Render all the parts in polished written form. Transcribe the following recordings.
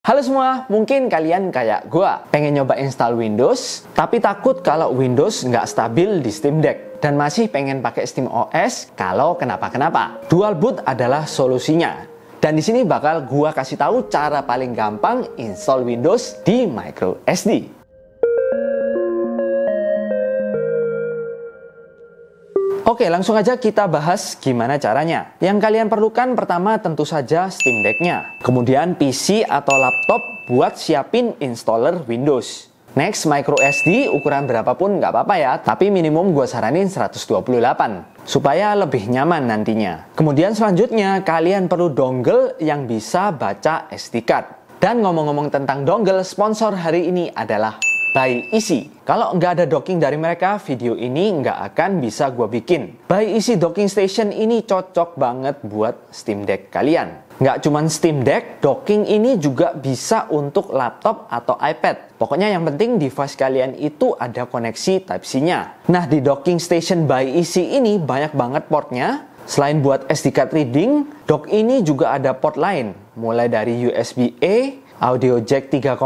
Halo semua, mungkin kalian kayak gua pengen nyoba install Windows, tapi takut kalau Windows nggak stabil di Steam Deck dan masih pengen pakai SteamOS kalau kenapa-kenapa. Dual boot adalah solusinya. Dan di sini bakal gua kasih tahu cara paling gampang install Windows di microSD. Oke, langsung aja kita bahas gimana caranya. Yang kalian perlukan pertama tentu saja Steam Deck-nya. Kemudian PC atau laptop buat siapin installer Windows. Next, microSD ukuran berapapun nggak apa-apa ya, tapi minimum gue saranin 128 supaya lebih nyaman nantinya. Kemudian selanjutnya kalian perlu dongle yang bisa baca SD card. Dan ngomong-ngomong tentang dongle, sponsor hari ini adalah BuyEasy. Kalau nggak ada docking dari mereka, video ini nggak akan bisa gue bikin. BuyEasy Docking Station ini cocok banget buat Steam Deck kalian. Nggak cuman Steam Deck, docking ini juga bisa untuk laptop atau iPad. Pokoknya yang penting device kalian itu ada koneksi Type-C-nya. Nah, di Docking Station BuyEasy ini banyak banget portnya. Selain buat SD card reading, dock ini juga ada port lain. Mulai dari USB-A, audio jack 3,6,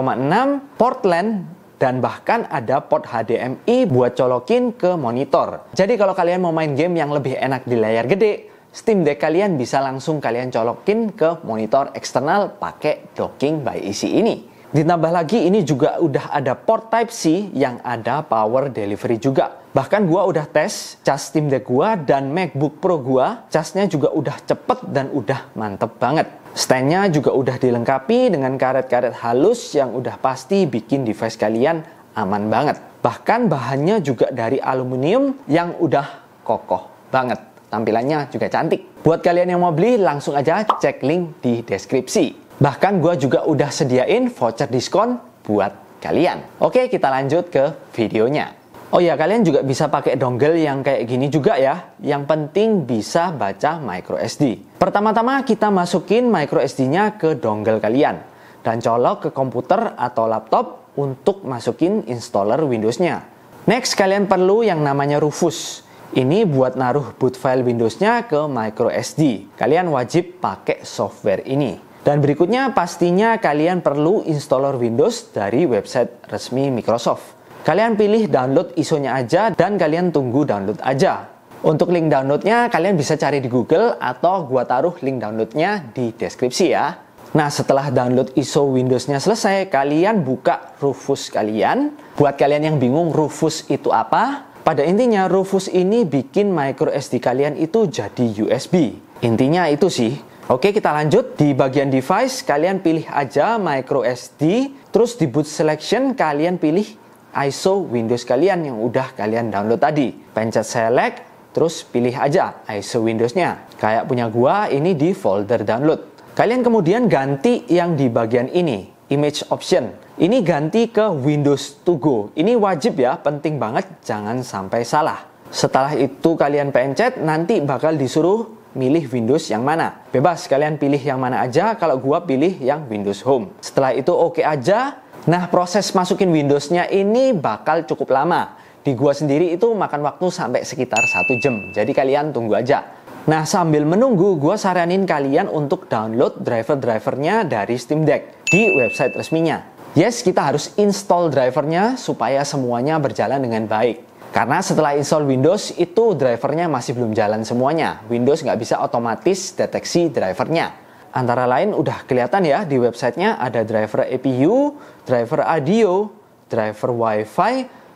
port LAN, dan bahkan ada port HDMI buat colokin ke monitor. Jadi kalau kalian mau main game yang lebih enak di layar gede, Steam Deck kalian bisa langsung kalian colokin ke monitor eksternal pakai docking BuyEasy ini. Ditambah lagi ini juga udah ada port Type-C yang ada power delivery juga. Bahkan gua udah tes cas Steam Deck gua dan MacBook Pro gua, casnya juga udah cepet dan udah mantep banget. Standnya juga udah dilengkapi dengan karet-karet halus yang udah pasti bikin device kalian aman banget. Bahkan bahannya juga dari aluminium yang udah kokoh banget. Tampilannya juga cantik. Buat kalian yang mau beli, langsung aja cek link di deskripsi. Bahkan gue juga udah sediain voucher diskon buat kalian. Oke, kita lanjut ke videonya. Oh ya, kalian juga bisa pakai dongle yang kayak gini juga ya. Yang penting bisa baca microSD. Pertama-tama kita masukin microSD-nya ke dongle kalian. Dan colok ke komputer atau laptop untuk masukin installer Windows-nya. Next, kalian perlu yang namanya Rufus. Ini buat naruh boot file Windows-nya ke microSD. Kalian wajib pakai software ini. Dan berikutnya pastinya kalian perlu installer Windows dari website resmi Microsoft. Kalian pilih download ISO-nya aja dan kalian tunggu download aja. Untuk link downloadnya kalian bisa cari di Google atau gua taruh link downloadnya di deskripsi ya. Nah, setelah download ISO Windows-nya selesai, kalian buka Rufus kalian. Buat kalian yang bingung Rufus itu apa, pada intinya Rufus ini bikin microSD kalian itu jadi USB. Intinya itu sih. Oke, kita lanjut. Di bagian device, kalian pilih aja microSD. Terus di boot selection, kalian pilih ISO Windows kalian yang udah kalian download tadi. Pencet select, terus pilih aja ISO Windows-nya. Kayak punya gua, ini di folder download. Kalian kemudian ganti yang di bagian ini, image option. Ini ganti ke Windows to go. Ini wajib ya, penting banget, jangan sampai salah. Setelah itu kalian pencet, nanti bakal disuruh milih Windows yang mana. Bebas, kalian pilih yang mana aja. Kalau gua pilih yang Windows Home. Setelah itu oke aja. Nah, proses masukin Windows-nya ini bakal cukup lama. Di gua sendiri itu makan waktu sampai sekitar 1 jam. Jadi kalian tunggu aja. Nah, sambil menunggu, gua saranin kalian untuk download driver-drivernya dari Steam Deck di website resminya. Yes, kita harus install drivernya supaya semuanya berjalan dengan baik. Karena setelah install Windows, itu drivernya masih belum jalan semuanya. Windows nggak bisa otomatis deteksi drivernya. Antara lain udah kelihatan ya di websitenya ada driver APU, driver audio, driver Wi-Fi,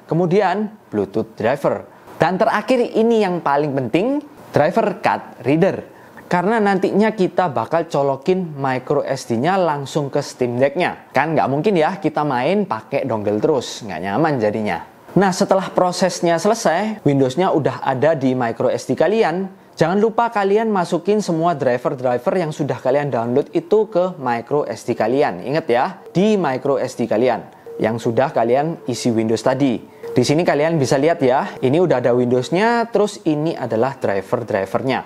kemudian Bluetooth driver. Dan terakhir ini yang paling penting, driver card reader. Karena nantinya kita bakal colokin microSD-nya langsung ke Steam Deck-nya. Kan nggak mungkin ya kita main pakai dongle terus, nggak nyaman jadinya. Nah, setelah prosesnya selesai, Windows-nya udah ada di microSD kalian. Jangan lupa kalian masukin semua driver-driver yang sudah kalian download itu ke microSD kalian. Ingat ya, di microSD kalian yang sudah kalian isi Windows tadi. Di sini kalian bisa lihat ya, ini udah ada Windows-nya, terus ini adalah driver-drivernya.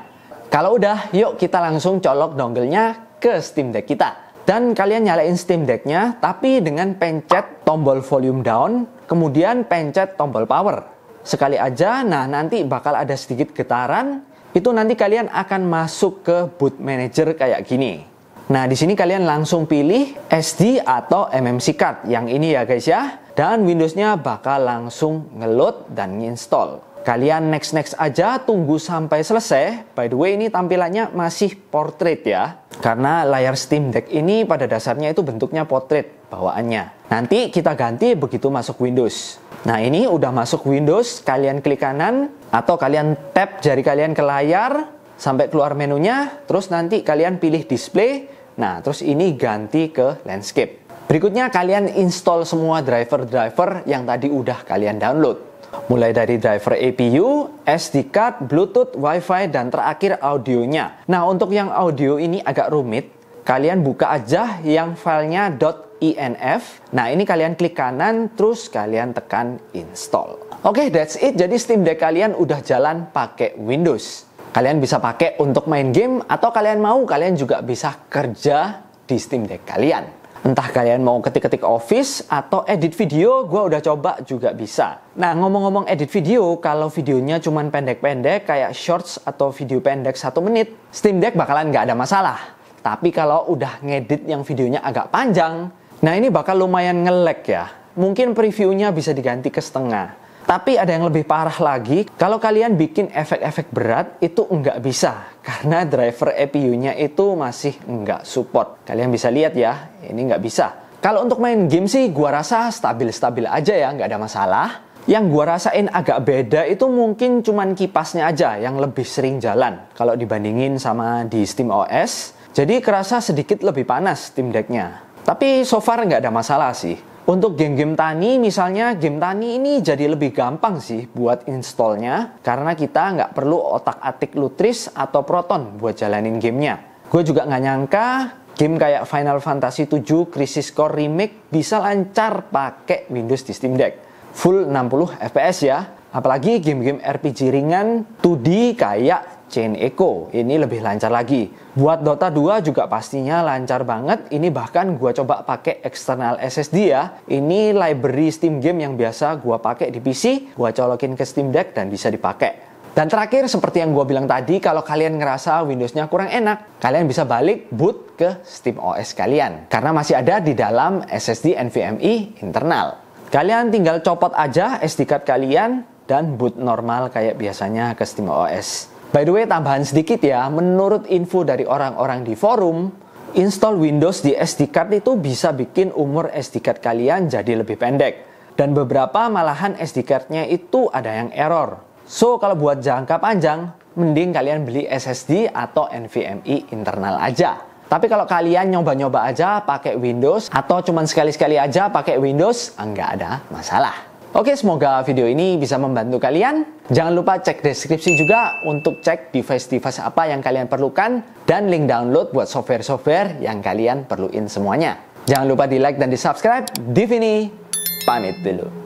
Kalau udah, yuk kita langsung colok dongle-nya ke Steam Deck kita. Dan kalian nyalain Steam Deck-nya, tapi dengan pencet tombol volume down, kemudian pencet tombol power. Sekali aja, nah nanti bakal ada sedikit getaran, itu nanti kalian akan masuk ke boot manager kayak gini. Nah, di sini kalian langsung pilih SD atau MMC card. Yang ini ya guys ya. Dan Windowsnya bakal langsung ngeload dan nginstall. Kalian next aja, tunggu sampai selesai. By the way, ini tampilannya masih portrait ya. Karena layar Steam Deck ini pada dasarnya itu bentuknya portrait bawaannya. Nanti kita ganti begitu masuk Windows. Nah, ini udah masuk Windows, kalian klik kanan atau kalian tap jari kalian ke layar sampai keluar menunya, terus nanti kalian pilih display. Nah, terus ini ganti ke landscape. Berikutnya kalian install semua driver-driver yang tadi udah kalian download. Mulai dari driver APU, SD card, Bluetooth, Wi-Fi, dan terakhir audionya. Nah, untuk yang audio ini agak rumit. Kalian buka aja yang filenya .inf. Nah, ini kalian klik kanan, terus kalian tekan install. Oke, that's it. Jadi Steam Deck kalian udah jalan pakai Windows. Kalian bisa pakai untuk main game, atau kalian juga bisa kerja di Steam Deck kalian. Entah kalian mau ketik-ketik Office atau edit video, gue udah coba juga bisa. Nah, ngomong-ngomong edit video, kalau videonya cuman pendek-pendek kayak shorts atau video pendek 1 menit, Steam Deck bakalan nggak ada masalah. Tapi kalau udah ngedit yang videonya agak panjang, nah ini bakal lumayan nge-lag ya. Mungkin previewnya bisa diganti ke setengah. Tapi ada yang lebih parah lagi, kalau kalian bikin efek-efek berat, itu nggak bisa. Karena driver APU-nya itu masih nggak support. Kalian bisa lihat ya, ini nggak bisa. Kalau untuk main game sih, gua rasa stabil-stabil aja ya, nggak ada masalah. Yang gua rasain agak beda itu mungkin cuman kipasnya aja yang lebih sering jalan. Kalau dibandingin sama di SteamOS, jadi kerasa sedikit lebih panas Steam Deck-nya. Tapi so far nggak ada masalah sih. Untuk game-game tani, misalnya game tani ini jadi lebih gampang sih buat installnya. Karena kita nggak perlu otak-atik Lutris atau Proton buat jalanin gamenya. Gue juga nggak nyangka game kayak Final Fantasy 7 Crisis Core Remake bisa lancar pakai Windows di Steam Deck. Full 60 FPS ya. Apalagi game-game RPG ringan 2D kayak Chain Echo, ini lebih lancar lagi. Buat Dota 2 juga pastinya lancar banget. Ini bahkan gua coba pakai external SSD ya. Ini library Steam game yang biasa gua pakai di PC, gua colokin ke Steam Deck dan bisa dipakai. Dan terakhir, seperti yang gua bilang tadi, kalau kalian ngerasa Windowsnya kurang enak, kalian bisa balik boot ke SteamOS kalian. Karena masih ada di dalam SSD NVMe internal. Kalian tinggal copot aja SD card kalian dan boot normal kayak biasanya ke SteamOS. By the way, tambahan sedikit ya, menurut info dari orang-orang di forum, install Windows di SD card itu bisa bikin umur SD card kalian jadi lebih pendek. Dan beberapa malahan SD card-nya itu ada yang error. So, kalau buat jangka panjang, mending kalian beli SSD atau NVMe internal aja. Tapi kalau kalian nyoba-nyoba aja pakai Windows, atau cuman sekali-sekali aja pakai Windows, nggak ada masalah. Oke, semoga video ini bisa membantu kalian. Jangan lupa cek deskripsi juga untuk cek device-device apa yang kalian perlukan dan link download buat software-software yang kalian perluin semuanya. Jangan lupa di like dan di subscribe. Divini pamit dulu.